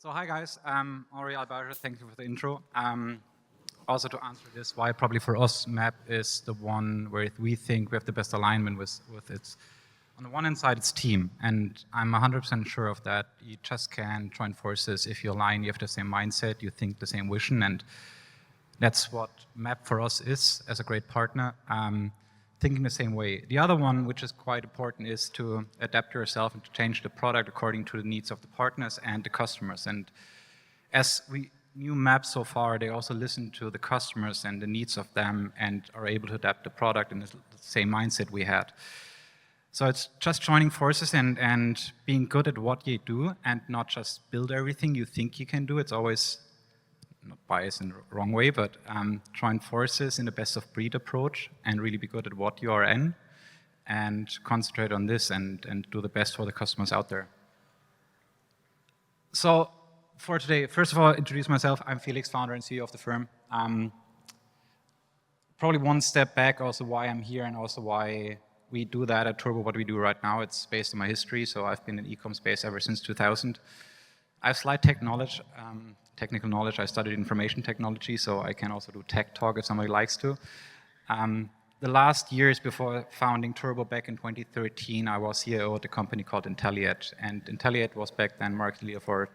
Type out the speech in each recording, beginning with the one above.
So hi guys, Ori Albaja, thank you for the intro. Also to answer this, why probably for us Mapp is the one where we think we have the best alignment with its, on the one hand side, it's team, and I'm 100% sure of that. You just can join forces if you align, you have the same mindset, you think the same vision, and that's what Mapp for us is as a great partner, thinking the same way. The other one, which is quite important, is to adapt yourself and to change the product according to the needs of the partners and the customers. And as we knew Mapp so far, they also listen to the customers and the needs of them and are able to adapt the product in the same mindset we had. So it's just joining forces and being good at what you do and not just build everything you think you can do. It's always not biased in the wrong way, but join forces in the best of breed approach and really be good at what you are in and concentrate on this and do the best for the customers out there. So for today, first of all, introduce myself. I'm Felix, founder and CEO of the firm. Probably one step back also why I'm here and also why we do that at Turbo, what we do right now. It's based on my history, so I've been in e-com space ever since 2000. I have slight technical knowledge. I studied information technology, so I can also do tech talk if somebody likes to. The last years before founding Turbo back in 2013, I was CEO at a company called Intelliate, and Intelliate was back then market leader for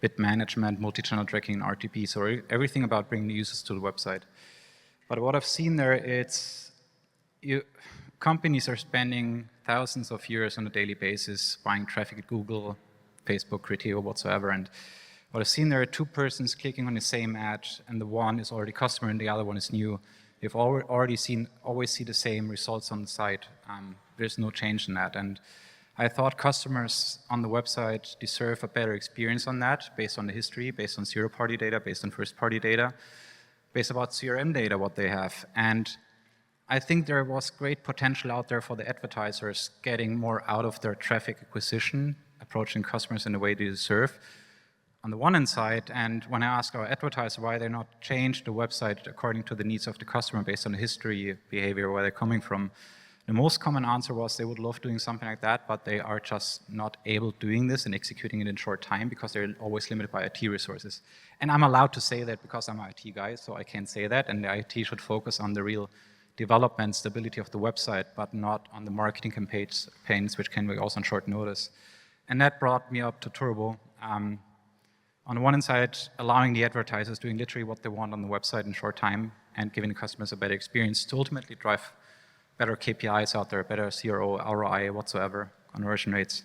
bid management, multi-channel tracking, and RTP, so everything about bringing the users to the website. But what I've seen there, companies are spending thousands of euros on a daily basis buying traffic at Google, Facebook, Criteo, whatsoever, and what I've seen there are two persons clicking on the same ad, and the one is already customer and the other one is new. You've always see the same results on the site. There's no change in that, and I thought customers on the website deserve a better experience on that, based on the history, based on zero-party data, based on first-party data, based about CRM data, what they have. And I think there was great potential out there for the advertisers getting more out of their traffic acquisition, approaching customers in the way they deserve on the one hand side. And when I ask our advertisers why they're not changed the website according to the needs of the customer based on the history, behavior, where they're coming from, the most common answer was they would love doing something like that, but they are just not able doing this and executing it in short time because they're always limited by IT resources. And I'm allowed to say that because I'm an IT guy, so I can say that, and the IT should focus on the real development, stability of the website, but not on the marketing campaigns, which can be also on short notice. And that brought me up to Turbo. On the one hand side, allowing the advertisers doing literally what they want on the website in short time and giving the customers a better experience to ultimately drive better KPIs out there, better CRO, ROI, whatsoever, conversion rates.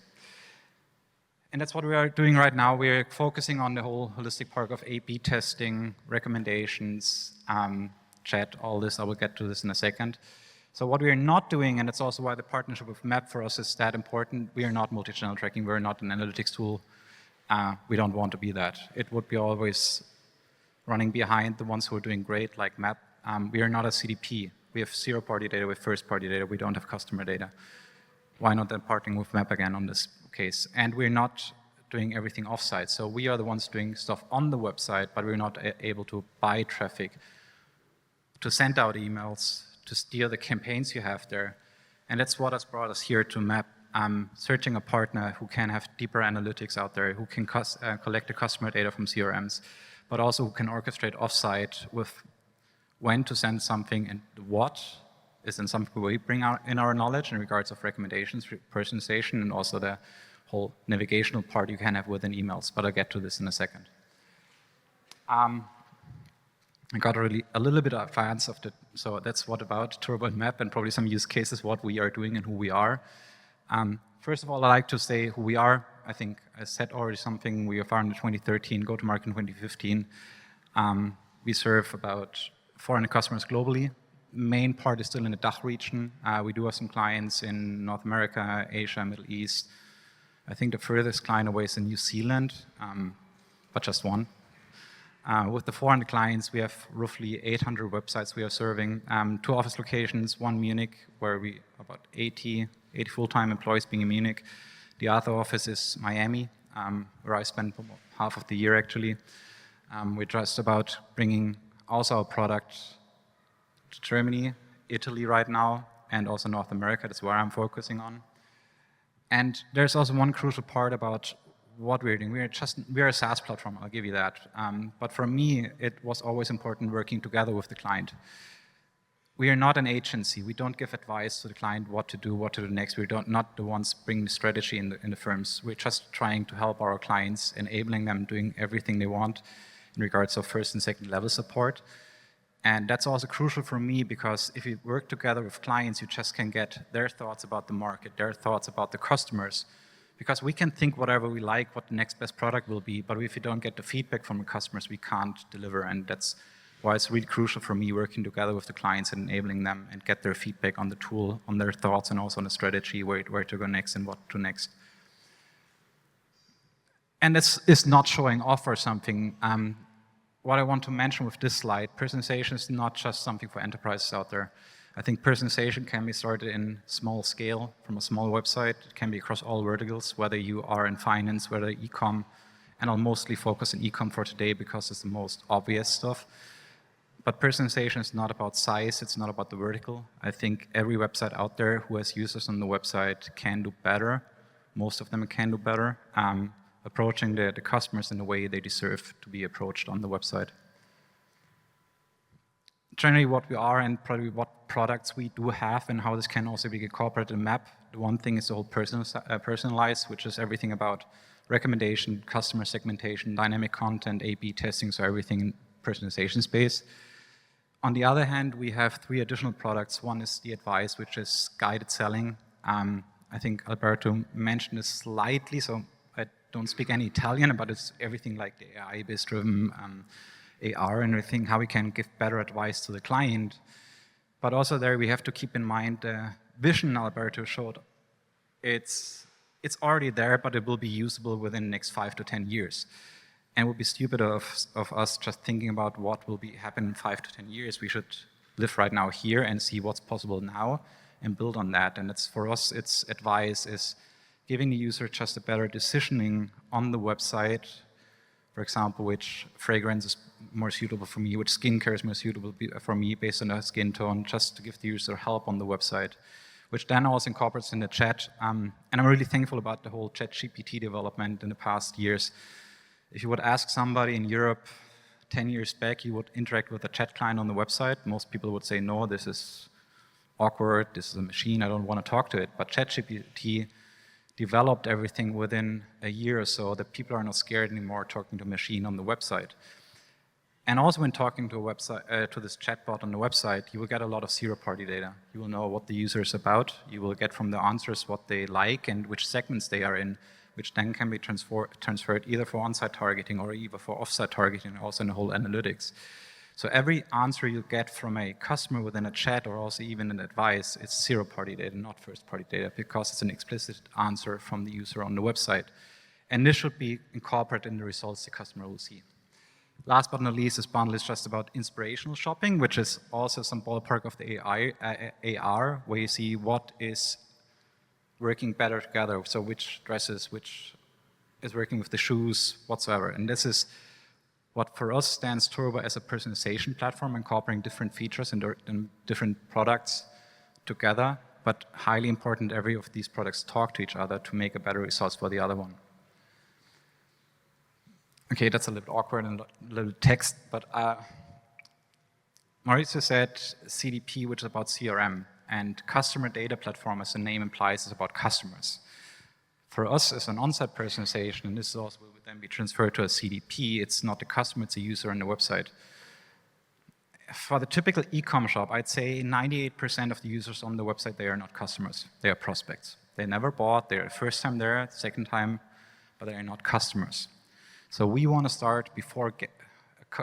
And that's what we are doing right now. We're focusing on the whole holistic part of A/B testing, recommendations, chat, all this. I will get to this in a second. So what we are not doing, and that's also why the partnership with Mapp for us is that important, we are not multi-channel tracking, we're not an analytics tool. We don't want to be that. It would be always running behind the ones who are doing great, like Mapp. We are not a CDP. We have zero-party data, we have first-party data, we don't have customer data. Why not then partnering with Mapp again on this case? And we're not doing everything offsite. So we are the ones doing stuff on the website, but we're not able to buy traffic, to send out emails, to steer the campaigns you have there. And that's what has brought us here to Mapp. Searching a partner who can have deeper analytics out there, who can collect the customer data from CRMs, but also who can orchestrate offsite with when to send something and what is in something we bring in our knowledge in regards of recommendations, personalization, and also the whole navigational part you can have within emails, but I'll get to this in a second. I got a little bit advanced of the, so that's what about Turbo and Mapp and probably some use cases, what we are doing and who we are. First of all, I like to say who we are. I think I said already something. We were founded in 2013, go to market in 2015. We serve about 400 customers globally. Main part is still in the DACH region. We do have some clients in North America, Asia, Middle East. I think the furthest client away is in New Zealand, but just one. With the 400 clients, we have roughly 800 websites we are serving. 2 office locations, one Munich, where we about 80 full-time employees being in Munich. The other office is Miami, where I spend half of the year actually. We're just about bringing also our product to Germany, Italy right now, and also North America. That's where I'm focusing on. And there's also one crucial part about what we're doing. We're a SaaS platform, I'll give you that. But for me, it was always important working together with the client. We are not an agency. We don't give advice to the client what to do next. We're not the ones bringing the strategy in the firms. We're just trying to help our clients, enabling them doing everything they want in regards of first and second level support. And that's also crucial for me, because if you work together with clients, you just can get their thoughts about the market, their thoughts about the customers. Because we can think whatever we like, what the next best product will be, but if you don't get the feedback from the customers, we can't deliver. And that's why it's really crucial for me working together with the clients and enabling them and get their feedback on the tool, on their thoughts, and also on the strategy, where to go next and what to next. And this is not showing off or something. What I want to mention with this slide, personalization is not just something for enterprises out there. I think personalization can be started in small scale, from a small website. It can be across all verticals, whether you are in finance, whether e-com, and I'll mostly focus on e-com for today because it's the most obvious stuff. But personalization is not about size, it's not about the vertical. I think every website out there who has users on the website can do better. Most of them can do better, approaching the customers in the way they deserve to be approached on the website. Generally what we are and probably what products we do have and how this can also be incorporated in Mapp. The one thing is the whole personalized, which is everything about recommendation, customer segmentation, dynamic content, A/B testing, so everything in personalization space. On the other hand, we have 3 additional products. One is the advice, which is guided selling. I think Alberto mentioned this slightly, so I don't speak any Italian, but it's everything like the AI-based driven AR and everything, how we can give better advice to the client. But also there we have to keep in mind the vision Alberto showed. It's already there, but it will be usable within the next 5 to 10 years. And it would be stupid of us just thinking about what will happen in 5 to 10 years. We should live right now here and see what's possible now and build on that. And it's, for us, its advice is giving the user just a better decisioning on the website. For example, which fragrance is more suitable for me, which skincare is more suitable for me based on a skin tone, just to give the user help on the website, which then also incorporates in the chat. And I'm really thankful about the whole ChatGPT development in the past years. If you would ask somebody in Europe 10 years back, you would interact with a chat client on the website, most people would say, no, this is awkward, this is a machine, I don't want to talk to it. But ChatGPT developed everything within a year or so that people are not scared anymore talking to a machine on the website. And also when talking to a website, to this chatbot on the website, you will get a lot of zero-party data. You will know what the user is about. You will get from the answers what they like and which segments they are in, which then can be transferred either for on-site targeting or either for off-site targeting, also in the whole analytics. So every answer you get from a customer within a chat or also even an advice, it's zero-party data, not first-party data, because it's an explicit answer from the user on the website. And this should be incorporated in the results the customer will see. Last but not least, this bundle is just about inspirational shopping, which is also some ballpark of the AR, where you see what is working better together. So which dresses, which is working with the shoes, whatsoever. And this is what for us stands Turbo as a personalization platform, incorporating different features and different products together, but highly important every of these products talk to each other to make a better results for the other one. Okay, that's a little awkward and a little text, but Maurizio said CDP, which is about CRM, and customer data platform, as the name implies, is about customers. For us, as an on-site personalization, and this also will then be transferred to a CDP, it's not the customer, it's a user on the website. For the typical e-com shop, I'd say 98% of the users on the website, they are not customers, they are prospects. They never bought, they're the first time there, second time, but they are not customers. So we want to start before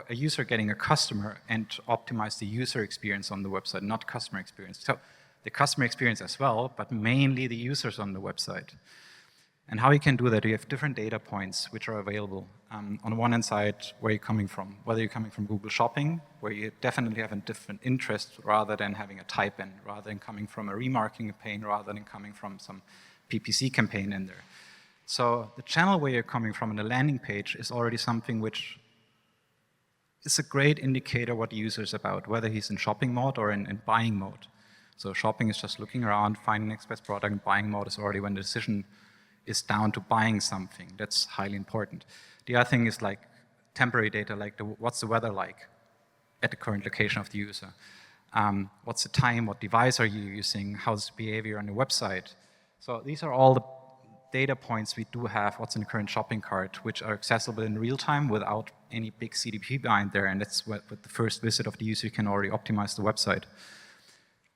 a user getting a customer and optimize the user experience on the website, not customer experience. So the customer experience as well, but mainly the users on the website. And how you can do that, you have different data points which are available. On the one hand side, where you're coming from, whether you're coming from Google Shopping, where you definitely have a different interest rather than having a type-in, rather than coming from a remarketing campaign, rather than coming from some PPC campaign in there. So the channel where you're coming from in the landing page is already something which is a great indicator what the user is about, whether he's in shopping mode or in buying mode. So shopping is just looking around, finding the next best product, and buying mode is already when the decision is down to buying something. That's highly important. The other thing is like temporary data, like what's the weather like at the current location of the user? What's the time, what device are you using, how's the behavior on the website? So these are all the data points we do have, what's in the current shopping cart, which are accessible in real time without any big CDP behind there, and that's what with the first visit of the user you can already optimize the website.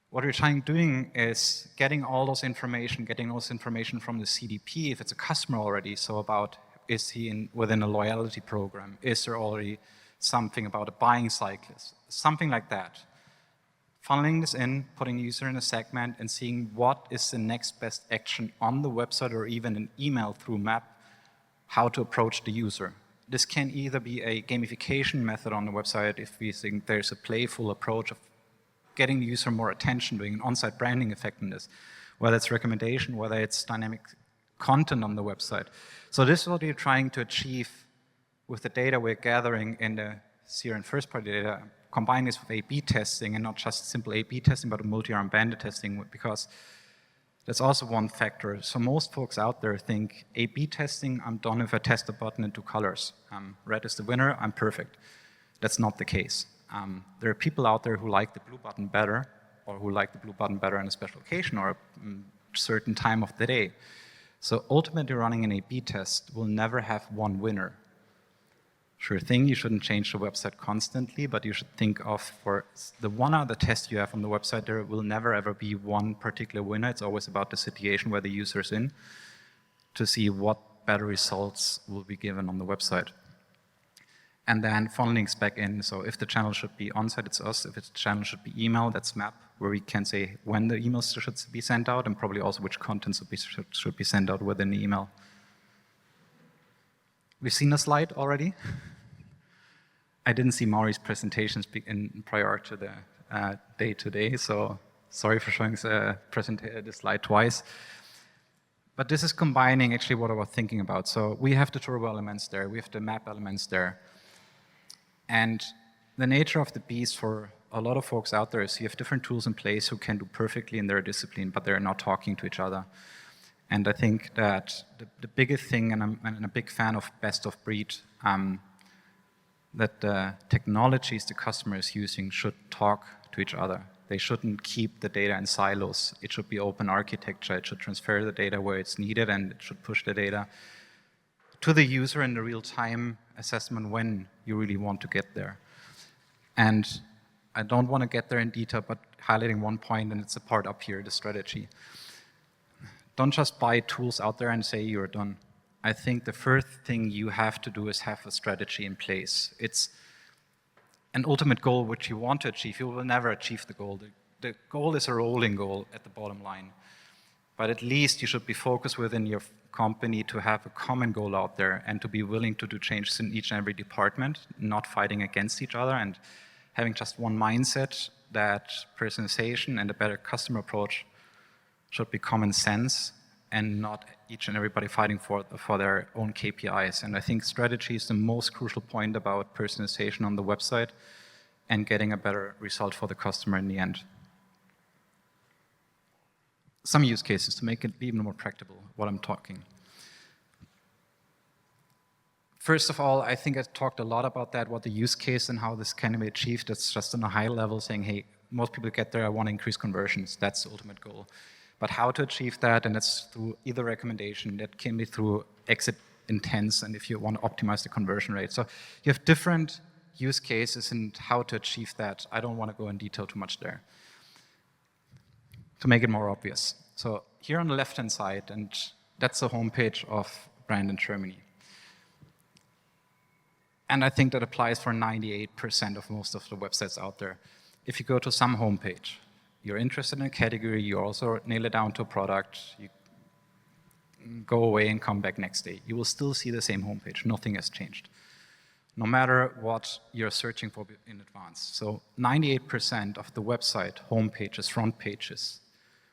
What we're doing is getting all those information, from the CDP if it's a customer already, so about is he within a loyalty program, is there already something about a buying cyclist, something like that. Funneling this in, putting the user in a segment and seeing what is the next best action on the website or even an email through Mapp, how to approach the user. This can either be a gamification method on the website if we think there's a playful approach of getting the user more attention, doing an on-site branding effect in this, whether it's recommendation, whether it's dynamic content on the website. So this is what we're trying to achieve with the data we're gathering in the CRM first-party data, combine this with A/B testing, and not just simple A/B testing, but multi-arm banded testing, because that's also one factor. So most folks out there think A/B testing, I'm done if I test a button in 2 colors. Red is the winner, I'm perfect. That's not the case. There are people out there who like the blue button better, or who like the blue button better on a special occasion or a certain time of the day. So ultimately running an A/B test will never have one winner. Sure thing, you shouldn't change the website constantly, but you should think of for the one other test you have on the website, there will never ever be one particular winner. It's always about the situation where the user's in to see what better results will be given on the website. And then funneling back in, so if the channel should be on-site, it's us. If the channel should be email, that's Mapp, where we can say when the emails should be sent out and probably also which contents should be sent out within the email. We've seen a slide already. I didn't see Mauri's presentation prior to the day today, so sorry for showing the slide twice. But this is combining actually what I was thinking about. So we have the turbo elements there, we have the Mapp elements there. And the nature of the beast for a lot of folks out there is you have different tools in place who can do perfectly in their discipline, but they're not talking to each other. And I think that the biggest thing, and I'm a big fan of best of breed, that the technologies the customer is using should talk to each other. They shouldn't keep the data in silos. It should be open architecture. It should transfer the data where it's needed, and it should push the data to the user in the real-time assessment when you really want to get there. And I don't want to get there in detail, but highlighting one point, and it's a part up here, the strategy. Don't just buy tools out there and say you're done. I think the first thing you have to do is have a strategy in place. It's an ultimate goal which you want to achieve. You will never achieve the goal. The goal is a rolling goal at the bottom line. But at least you should be focused within your company to have a common goal out there and to be willing to do changes in each and every department, not fighting against each other, and having just one mindset that personalization and a better customer approach should be common sense and not each and everybody fighting for their own KPIs. And I think strategy is the most crucial point about personalization on the website and getting a better result for the customer in the end. Some use cases to make it even more practical, what I'm talking. First of all, I think I talked a lot about that, what the use case and how this can be achieved. It's just on a high level saying, hey, most people get there, I want to increase conversions. That's the ultimate goal. But how to achieve that, and that's through either recommendation, that can be through exit intents, and if you want to optimize the conversion rate. So you have different use cases and how to achieve that. I don't want to go in detail too much there. To make it more obvious. So here on the left-hand side, and that's the homepage of brand in Germany. And I think that applies for 98% of most of the websites out there. If you go to some homepage, you're interested in a category, you also nail it down to a product, you go away and come back next day. You will still see the same homepage, nothing has changed. No matter what you're searching for in advance. So 98% of the website homepages, front pages,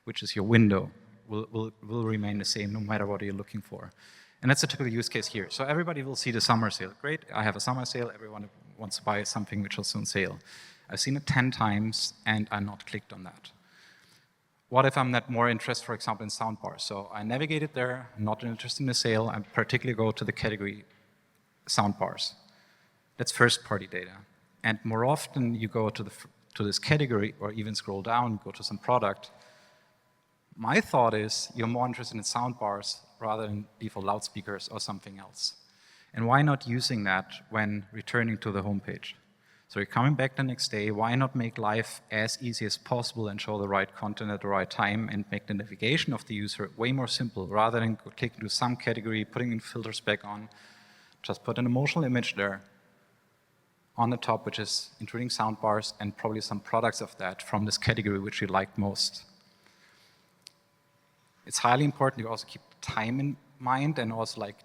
which is your window, will remain the same no matter what you're looking for. And that's a typical use case here. So everybody will see the summer sale. Great, I have a summer sale, everyone wants to buy something which is on sale. I've seen it 10 times and I'm not clicked on that. What if I'm not more interested, for example, in soundbars? So I navigated there, I'm not interested in the sale, I particularly go to the category soundbars. That's first-party data. And more often you go to this category, or even scroll down, go to some product. My thought is you're more interested in soundbars rather than default loudspeakers or something else. And why not using that when returning to the homepage? So you're coming back the next day, why not make life as easy as possible and show the right content at the right time and make the navigation of the user way more simple rather than clicking to some category, putting in filters back on. Just put an emotional image there on the top, which is including soundbars and probably some products of that from this category which you like most. It's highly important you also keep time in mind and also like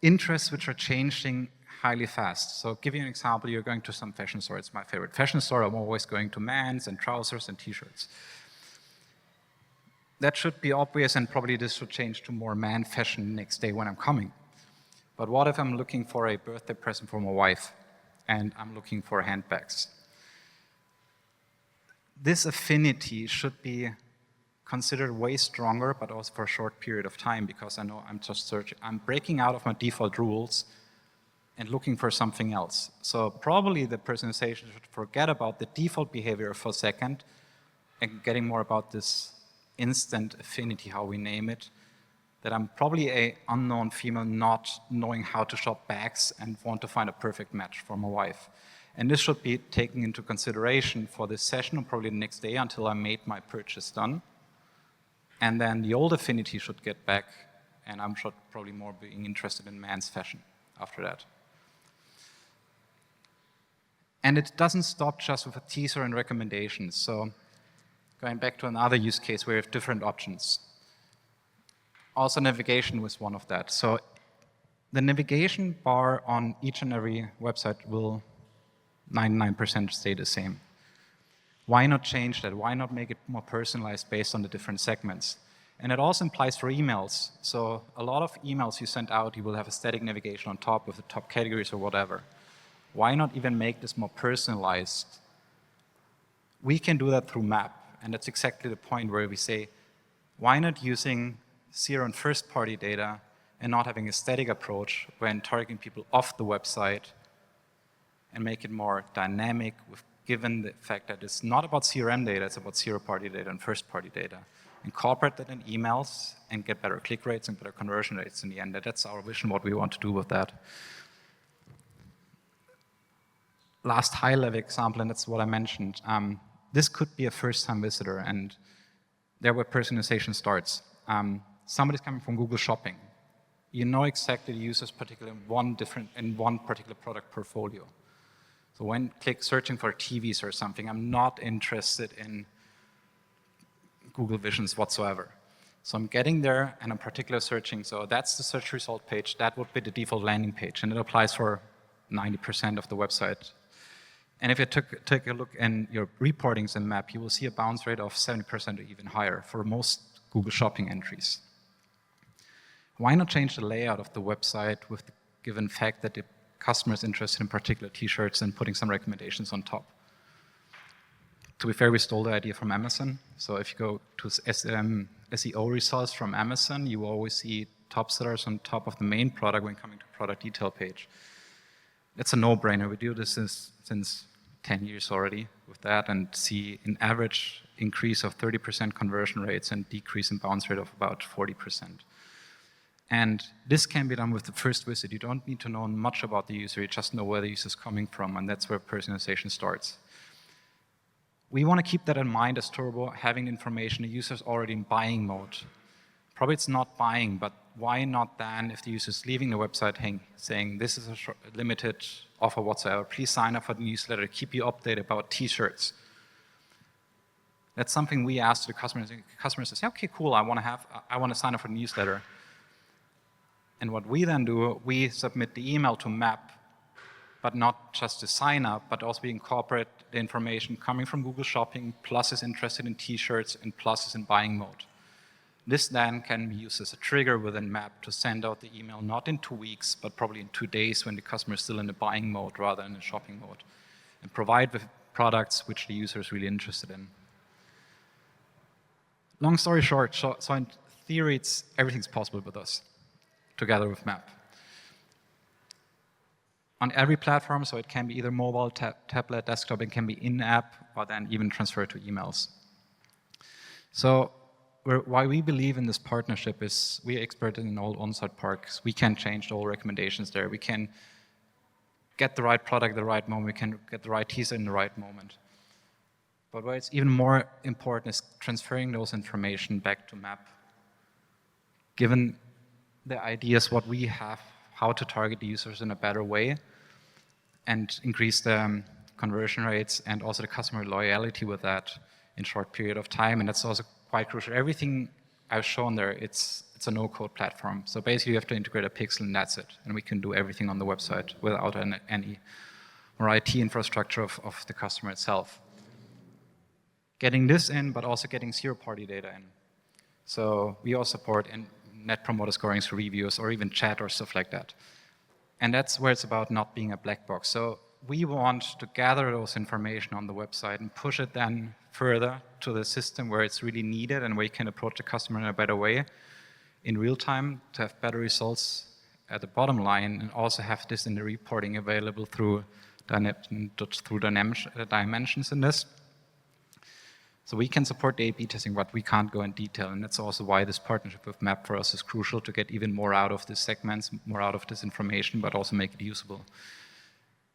interests which are changing highly fast. So give you an example, you're going to some fashion store. It's my favorite fashion store. I'm always going to men's and trousers and t-shirts. That should be obvious, and probably this should change to more man fashion next day when I'm coming. But what if I'm looking for a birthday present for my wife and I'm looking for handbags? This affinity should be considered way stronger, but also for a short period of time, because I know I'm just searching. I'm breaking out of my default rules and looking for something else. So probably the personalization should forget about the default behavior for a second and getting more about this instant affinity, how we name it, that I'm probably an unknown female not knowing how to shop bags and want to find a perfect match for my wife. And this should be taken into consideration for this session, or probably the next day until I made my purchase done. And then the old affinity should get back, and I'm probably more being interested in men's fashion after that. And it doesn't stop just with a teaser and recommendations. So going back to another use case where we have different options. Also navigation was one of that. So the navigation bar on each and every website will 99% stay the same. Why not change that? Why not make it more personalized based on the different segments? And it also implies for emails. So a lot of emails you send out, you will have a static navigation on top with the top categories or whatever. Why not even make this more personalized? We can do that through Mapp. And that's exactly the point where we say, why not using zero and first-party data and not having a static approach when targeting people off the website and make it more dynamic given the fact that it's not about CRM data, it's about zero-party data and first-party data. Incorporate that in emails and get better click rates and better conversion rates in the end. That's our vision, what we want to do with that. Last high-level example, and that's what I mentioned. This could be a first-time visitor, and there where personalization starts. Somebody's coming from Google Shopping. You know exactly the user's particular in one particular product portfolio. So when searching for TVs or something, I'm not interested in Google Visions whatsoever. So I'm getting there and I'm particularly searching. So that's the search result page. That would be the default landing page, and it applies for 90% of the website. And if you take a look in your reportings in Mapp, you will see a bounce rate of 70% or even higher for most Google Shopping entries. Why not change the layout of the website with the given fact that the customer is interested in particular t-shirts and putting some recommendations on top? To be fair, we stole the idea from Amazon. So if you go to SEO results from Amazon, you will always see top sellers on top of the main product when coming to product detail page. It's a no-brainer. We do this since 10 years already with that, and see an average increase of 30% conversion rates and decrease in bounce rate of about 40%. And this can be done with the first visit. You don't need to know much about the user, you just know where the user is coming from, and that's where personalization starts. We want to keep that in mind as Turbo, having information the user is already in buying mode. Probably it's not buying, but why not then, if the user is leaving the website saying, this is a limited offer whatsoever, please sign up for the newsletter, keep you updated about t-shirts. That's something we ask the customers. The customer says, okay, cool, I want to sign up for the newsletter. And what we then do, we submit the email to Mapp, but not just to sign up, but also we incorporate the information coming from Google Shopping, plus is interested in t-shirts, and plus is in buying mode. This then can be used as a trigger within Mapp to send out the email not in 2 weeks, but probably in 2 days when the customer is still in the buying mode rather than in the shopping mode. And provide the products which the user is really interested in. Long story short, so in theory, everything's possible with us, together with Mapp. On every platform, so it can be either mobile, tablet, desktop, it can be in-app, or then even transferred to emails. So why we believe in this partnership is we are expert in all on-site parks. We can change all recommendations there. We can get the right product at the right moment. We can get the right teaser in the right moment. But why it's even more important is transferring those information back to Mapp. Given the ideas what we have, how to target the users in a better way and increase the conversion rates and also the customer loyalty with that in a short period of time. And that's also quite crucial. Everything I've shown there, it's a no-code platform. So basically you have to integrate a pixel and that's it. And we can do everything on the website without any more IT infrastructure of the customer itself. Getting this in, but also getting zero-party data in. So we also support Net Promoter Scorings, reviews, or even chat or stuff like that. And that's where it's about not being a black box. So we want to gather those information on the website and push it then further to the system where it's really needed and where you can approach the customer in a better way in real time to have better results at the bottom line and also have this in the reporting available through dimensions in this. So we can support the A/B testing, but we can't go in detail. And that's also why this partnership with Mapp for us is crucial to get even more out of these segments, more out of this information, but also make it usable.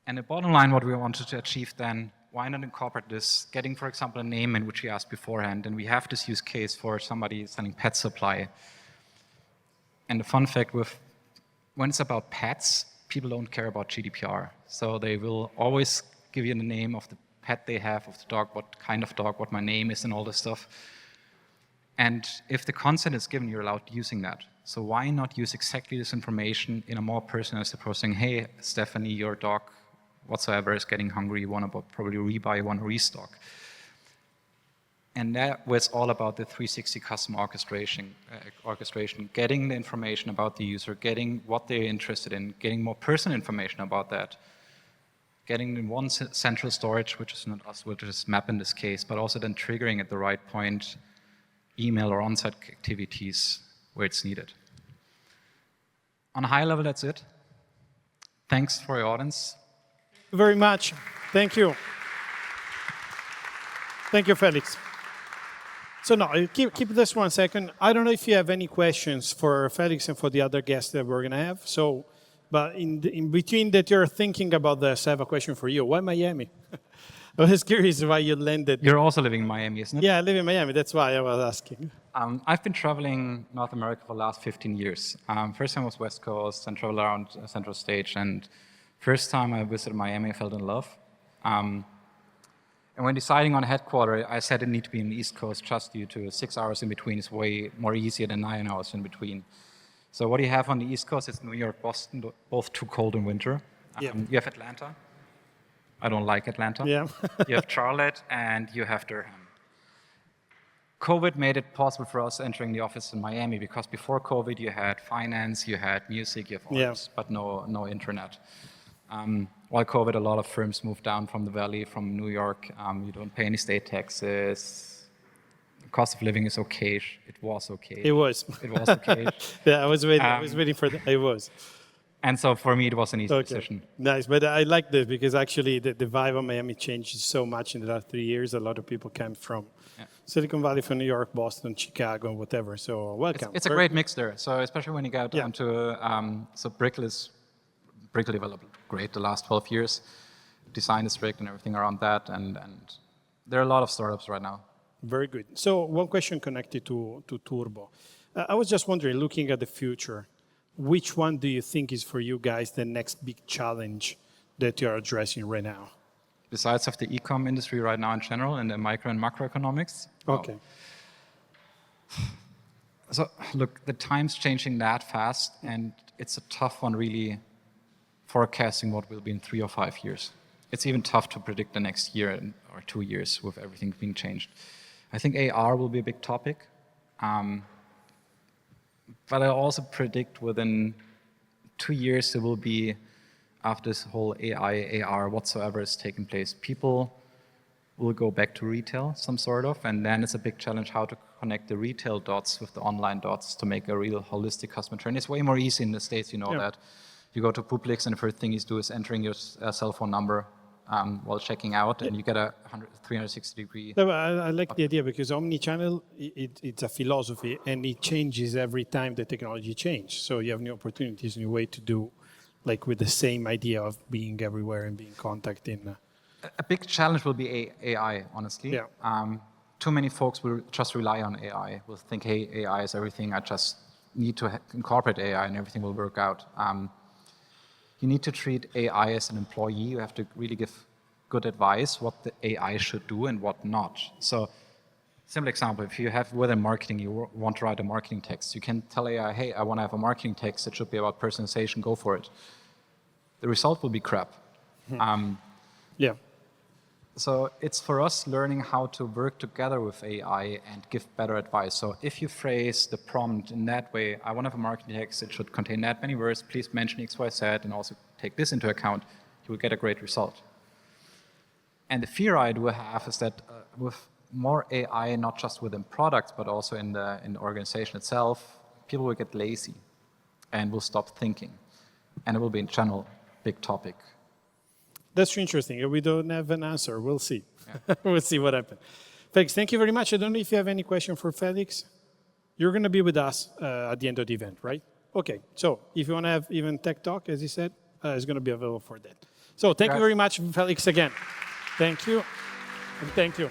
And the bottom line, what we wanted to achieve then, why not incorporate this, getting, for example, a name in which we asked beforehand, and we have this use case for somebody selling pet supply. And the fun fact with, when it's about pets, people don't care about GDPR. So they will always give you the name of the pet they have, of the dog, what kind of dog, what my name is, and all this stuff. And if the consent is given, you're allowed using that. So why not use exactly this information in a more personalized approach, saying, hey, Stephanie, your dog, whatsoever, is getting hungry, you want to probably rebuy, you want to restock. And that was all about the 360 custom orchestration, getting the information about the user, getting what they're interested in, getting more personal information about that, getting in one central storage, which is not us, which is Mapp in this case, but also then triggering at the right point email or on-site activities where it's needed. On a high level, that's it. Thanks for your audience. Thank you very much. Thank you. Thank you, Felix. So now, keep this 1 second. I don't know if you have any questions for Felix and for the other guests that we're going to have. So, but in between that you're thinking about this, I have a question for you. Why Miami? I was curious why you landed. You're also living in Miami, isn't it? Yeah, I live in Miami. That's why I was asking. I've been traveling North America for the last 15 years. First time was West Coast, and traveled around Central Stage. And first time I visited Miami, I fell in love. And when deciding on a headquarter, I said it needed to be in the East Coast just due to 6 hours in between is way more easier than 9 hours in between. So what do you have on the East Coast? It's New York, Boston, both too cold in winter. Yeah. You have Atlanta. I don't like Atlanta. Yeah. You have Charlotte, and you have Durham. COVID made it possible for us entering the office in Miami because before COVID you had finance, you had music, you have arts, but no internet. While COVID, a lot of firms moved down from the valley, from New York. You don't pay any state taxes. The cost of living is okay. It was okay. It was. It was okay. Yeah, I was waiting for that. It was. And so for me, it was an easy decision. Nice, but I like this because actually the vibe of Miami changed so much in the last 3 years. A lot of people came from Silicon Valley, from New York, Boston, Chicago, and whatever. So welcome. It's a great mix there. So especially when you get onto, so Brickell developed great the last 12 years. Design district and everything around that. And there are a lot of startups right now. Very good. So one question connected to Turbo. I was just wondering, looking at the future, which one do you think is for you guys the next big challenge that you're addressing right now? Besides of the e-com industry right now in general and the micro and macroeconomics? Okay. So look, the time's changing that fast, and it's a tough one really forecasting what will be in 3 or 5 years. It's even tough to predict the next year or 2 years with everything being changed. I think AR will be a big topic. But I also predict within 2 years there will be, after this whole AI, AR, whatsoever is taking place, people will go back to retail, some sort of, and then it's a big challenge how to connect the retail dots with the online dots to make a real holistic customer journey. It's way more easy in the States, you know that. You go to Publix and the first thing you do is entering your cell phone number while checking out, and you get a 360-degree. No, I like the idea because omni-channel, it's a philosophy, and it changes every time the technology changes. So you have new opportunities, new way to do, like with the same idea of being everywhere and being contact in. A big challenge will be AI, honestly. Yeah. Too many folks will just rely on AI, will think, hey, AI is everything, I just need to incorporate AI and everything will work out. You need to treat AI as an employee. You have to really give good advice what the AI should do and what not. So, simple example, if you have within marketing, you want to write a marketing text, you can tell AI, hey, I want to have a marketing text that should be about personalization, go for it. The result will be crap. Yeah. So it's for us learning how to work together with AI and give better advice. So if you phrase the prompt in that way, I want to have a marketing text, it should contain that many words, please mention X, Y, Z, and also take this into account, you will get a great result. And the fear I do have is that with more AI, not just within products, but also in the organization itself, people will get lazy and will stop thinking. And it will be in general a big topic. That's interesting. We don't have an answer. We'll see. Yeah. We'll see what happens. Felix, thank you very much. I don't know if you have any question for Felix. You're going to be with us at the end of the event, right? Okay. So if you want to have even tech talk, as he said, it's going to be available for that. So thank you very much, Felix, again. Thank you. And thank you.